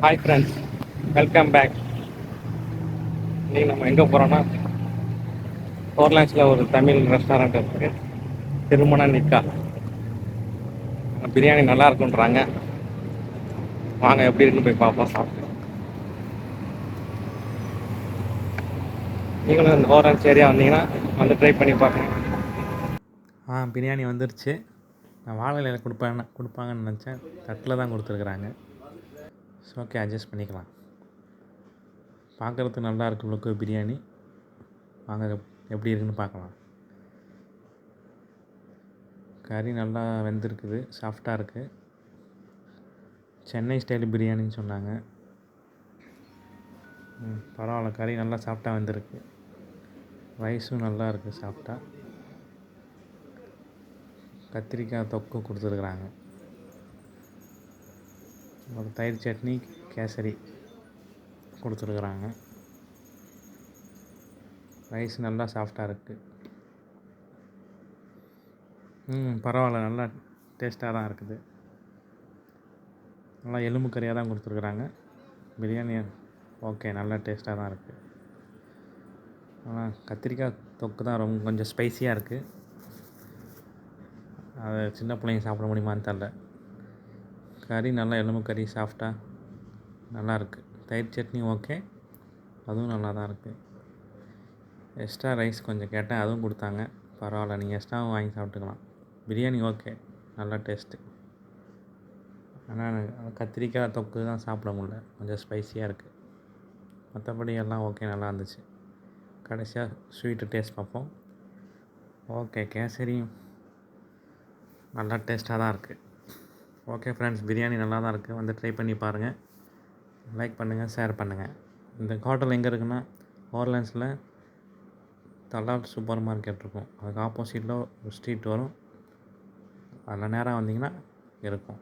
Hi friends, welcome back. இன்றைக்கி நம்ம எங்கே போகிறோன்னா, ஃபோர்லான்ஸில் ஒரு தமிழ் ரெஸ்டாரண்ட் இருக்குது, திருமண நிக்கா. அங்கே பிரியாணி நல்லா இருக்குன்றாங்க. வாங்க எப்படி இருக்குன்னு போய் பார்ப்போம். சாப்பிட்டு நீங்களும் இந்த ஃபோர்லான்ஸ் ஏரியா வந்தீங்கன்னா வந்து ட்ரை பண்ணி பார்க்கணும். பிரியாணி வந்துருச்சு. நான் வாழை இலையில் கொடுப்பாங்கன்னு நினச்சேன். தட்டில் தான் கொடுத்துருக்குறாங்க. ஸோ ஓகே, அட்ஜஸ்ட் பண்ணிக்கலாம். பார்க்குறதுக்கு நல்லா இருக்குது லுக்கு பிரியாணி. வாங்க எப்படி இருக்குன்னு பார்க்கலாம். கறி நல்லா வெந்திருக்குது, சாஃப்டாக இருக்குது. சென்னை ஸ்டைல் பிரியாணின்னு சொன்னாங்க. பரவாயில்ல, கறி நல்லா சாஃப்டாக வெந்திருக்கு. ரைஸும் நல்லா இருக்குது சாஃப்டாக. கத்திரிக்காய் தொக்கு கொடுத்துருக்குறாங்க. ஒரு தயிர் சட்னி, கேசரி கொடுத்துருக்குறாங்க. ரைஸ் நல்லா சாஃப்டாக இருக்குது. பரவாயில்ல, நல்லா டேஸ்ட்டாக தான் இருக்குது. நல்லா எலும்பு கறியாக தான் கொடுத்துருக்குறாங்க. பிரியாணி ஓகே, நல்லா டேஸ்ட்டாக தான் இருக்குது. ஆனால் கத்திரிக்காய் தொக்கு தான் கொஞ்சம் ஸ்பைஸியாக இருக்குது. அதை சின்ன பிள்ளைங்க சாப்பிட முடியுமான்னு தெரில. கறி நல்லா எலும்பு கறி சாஃப்டாக நல்லா இருக்குது. தயிர் சட்னி ஓகே, அதுவும் நல்லா தான் இருக்குது. எக்ஸ்ட்ரா ரைஸ் கொஞ்சம் கேட்டேன், அதுவும் கொடுத்தாங்க. பரவாயில்ல, நீங்கள் எக்ஸ்ட்ராவும் வாங்கி சாப்பிட்டுக்கலாம். பிரியாணி ஓகே, நல்லா டேஸ்ட்டு. ஆனால் கத்திரிக்காய் தொக்கு தான் சாப்பிட முடியல, கொஞ்சம் ஸ்பைஸியாக இருக்குது. மற்றபடி எல்லாம் ஓகே, நல்லா இருந்துச்சு. கடைசியாக ஸ்வீட்டு டேஸ்ட் பார்ப்போம். ஓகே, கேசரியும் நல்லா டேஸ்ட்டாக தான் இருக்குது. ஓகே ஃப்ரெண்ட்ஸ், பிரியாணி நல்லா தான் இருக்குது. வந்து ட்ரை பண்ணி பாருங்கள். லைக் பண்ணுங்கள், ஷேர் பண்ணுங்கள். இந்த ஹோட்டல் எங்கே இருக்குன்னா, ஃபோர்லான்ஸில் தலால் சூப்பர் மார்க்கெட் இருக்கும். அதுக்கு ஆப்போசிட்டில் ஒரு ஸ்ட்ரீட் வரும். அதில் நேராக வந்தீங்கன்னா இருக்கும்.